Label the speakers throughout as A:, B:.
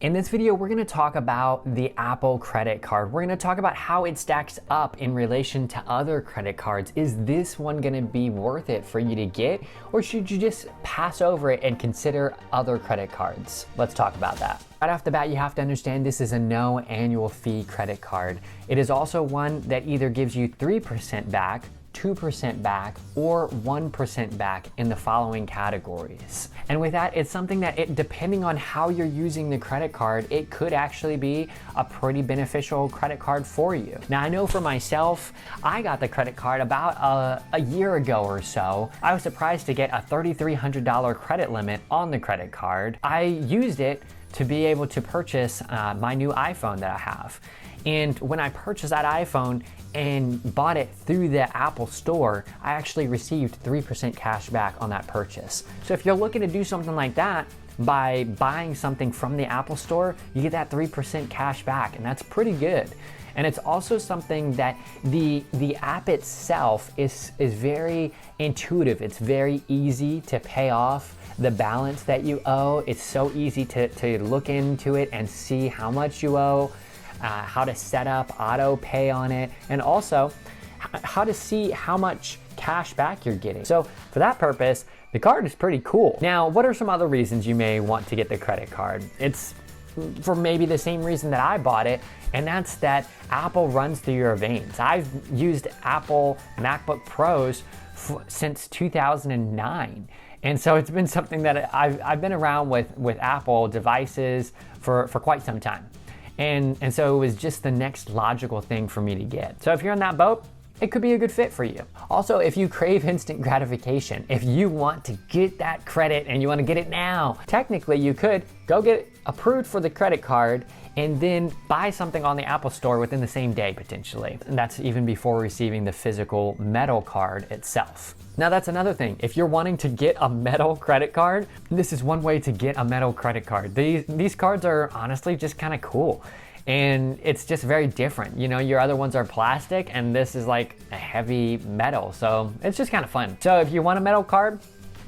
A: In this video, we're going to talk about the Apple credit card. We're going to talk about how it stacks up in relation to other credit cards. Is this one going to be worth it for you to get, or should you just pass over it and consider other credit cards? Let's talk about that. Right off the bat, you have to understand this is a no annual fee credit card. It is also one that either gives you 3% back, 2% back, or 1% back in the following categories. And with that, it's something that depending on how you're using the credit card, it could actually be a pretty beneficial credit card for you. Now, I know for myself, I got the credit card about a year ago or so. I was surprised to get a $3,300 credit limit on the credit card. I used it to be able to purchase my new iPhone that I have. And when I purchased that iPhone and bought it through the Apple Store, I actually received 3% cash back on that purchase. So if you're looking to do something like that, by buying something from the Apple Store, you get that 3% cash back, and that's pretty good. And it's also something that the app itself is very intuitive. It's very easy to pay off the balance that you owe. It's so easy to look into it and see how much you owe, how to set up auto pay on it, and also how to see how much cash back you're getting. So for that purpose, the card is pretty cool. Now, what are some other reasons you may want to get the credit card? It's for maybe the same reason that I bought it, and that's that Apple runs through your veins. I've used Apple MacBook Pros since 2009. And so it's been something that I've been around with Apple devices for quite some time. And so it was just the next logical thing for me to get. So if you're in that boat, it could be a good fit for you. Also, if you crave instant gratification, if you want to get that credit and you want to get it now, technically you could go get approved for the credit card and then buy something on the Apple Store within the same day potentially. And that's even before receiving the physical metal card itself. Now that's another thing. If you're wanting to get a metal credit card, this is one way to get a metal credit card. These cards are honestly just kind of cool. And it's just very different. You know, your other ones are plastic and this is like a heavy metal. So it's just kind of fun. So if you want a metal card,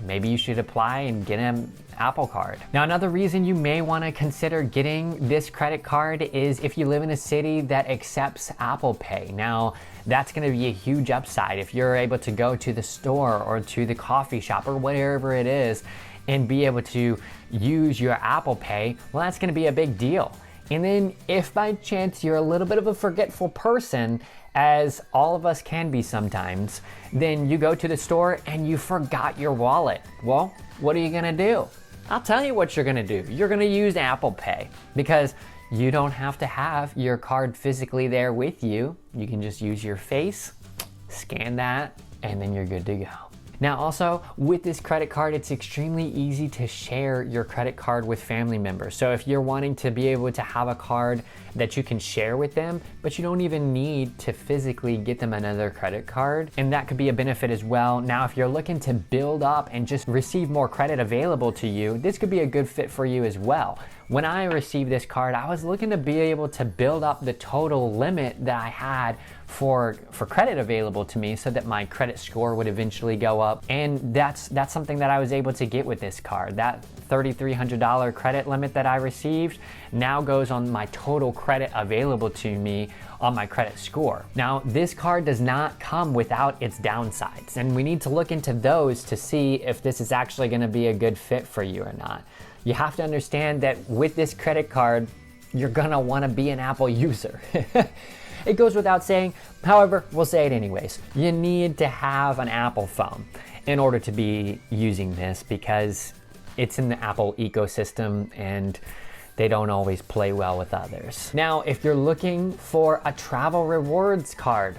A: maybe you should apply and get an Apple card. Now, another reason you may want to consider getting this credit card is if you live in a city that accepts Apple Pay. Now, that's going to be a huge upside. If you're able to go to the store or to the coffee shop or whatever it is and be able to use your Apple Pay, well, that's going to be a big deal. And then if by chance you're a little bit of a forgetful person, as all of us can be sometimes, then you go to the store and you forgot your wallet. Well, what are you gonna do? I'll tell you what you're gonna do. You're gonna use Apple Pay because you don't have to have your card physically there with you. You can just use your face, scan that, and then you're good to go. Now also, with this credit card, it's extremely easy to share your credit card with family members. So if you're wanting to be able to have a card that you can share with them, but you don't even need to physically get them another credit card, and that could be a benefit as well. Now, if you're looking to build up and just receive more credit available to you, this could be a good fit for you as well. When I received this card, I was looking to be able to build up the total limit that I had for credit available to me so that my credit score would eventually go up. And that's something that I was able to get with this card. That $3,300 credit limit that I received now goes on my total credit available to me on my credit score. Now, this card does not come without its downsides, and we need to look into those to see if this is actually going to be a good fit for you or not. You have to understand that with this credit card, you're gonna wanna be an Apple user. It goes without saying, however, we'll say it anyways. You need to have an Apple phone in order to be using this because it's in the Apple ecosystem and they don't always play well with others. Now, if you're looking for a travel rewards card,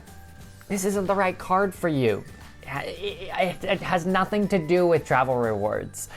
A: this isn't the right card for you. It has nothing to do with travel rewards.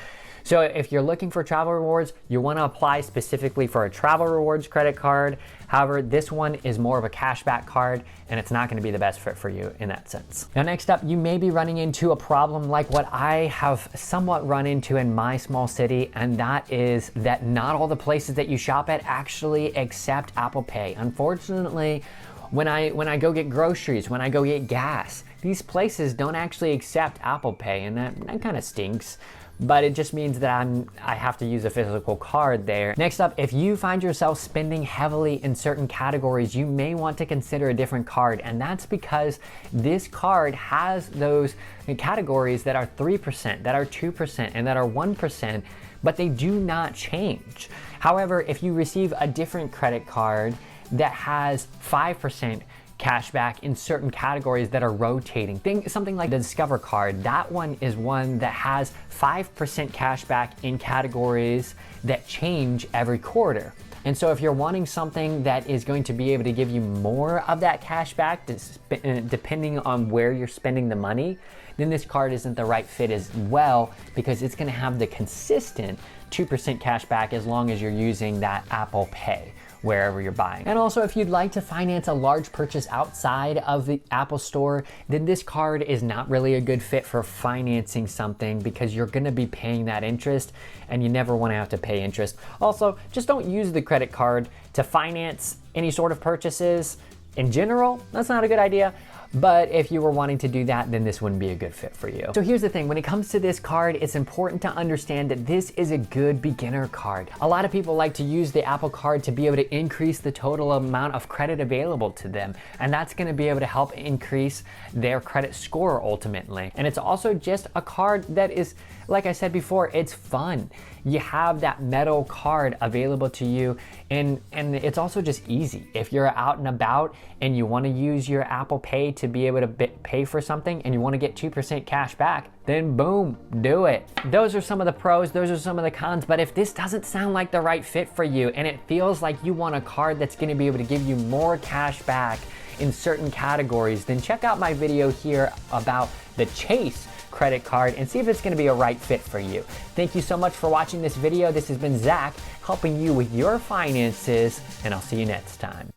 A: So if you're looking for travel rewards, you want to apply specifically for a travel rewards credit card. However, this one is more of a cashback card and it's not going to be the best fit for you in that sense. Now, next up, you may be running into a problem like what I have somewhat run into in my small city, and that is that not all the places that you shop at actually accept Apple Pay. Unfortunately, when I go get groceries, when I go get gas, these places don't actually accept Apple Pay, and that kind of stinks. but it just means that I have to use a physical card there. Next up, if you find yourself spending heavily in certain categories, you may want to consider a different card, and that's because this card has those categories that are 3%, that are 2%, and that are 1%, but they do not change. However, if you receive a different credit card that has 5% cash back in certain categories that are rotating, something like the Discover card, that one is one that has 5% cash back in categories that change every quarter. And so if you're wanting something that is going to be able to give you more of that cash back depending on where you're spending the money, then this card isn't the right fit as well, because it's going to have the consistent 2% cash back as long as you're using that Apple Pay wherever you're buying. And also, if you'd like to finance a large purchase outside of the Apple Store, then this card is not really a good fit for financing something, because you're gonna be paying that interest and you never wanna have to pay interest. Also, just don't use the credit card to finance any sort of purchases. In general, that's not a good idea. But if you were wanting to do that, then this wouldn't be a good fit for you. So here's the thing, when it comes to this card, it's important to understand that this is a good beginner card. A lot of people like to use the Apple Card to be able to increase the total amount of credit available to them. And that's gonna be able to help increase their credit score ultimately. And it's also just a card that is, like I said before, it's fun. You have that metal card available to you, and it's also just easy. If you're out and about and you wanna use your Apple Pay to be able to pay for something and you wanna get 2% cash back, then boom, do it. Those are some of the pros, those are some of the cons, but if this doesn't sound like the right fit for you and it feels like you want a card that's gonna be able to give you more cash back in certain categories, then check out my video here about the Chase credit card and see if it's gonna be a right fit for you. Thank you so much for watching this video. This has been Zach, helping you with your finances, and I'll see you next time.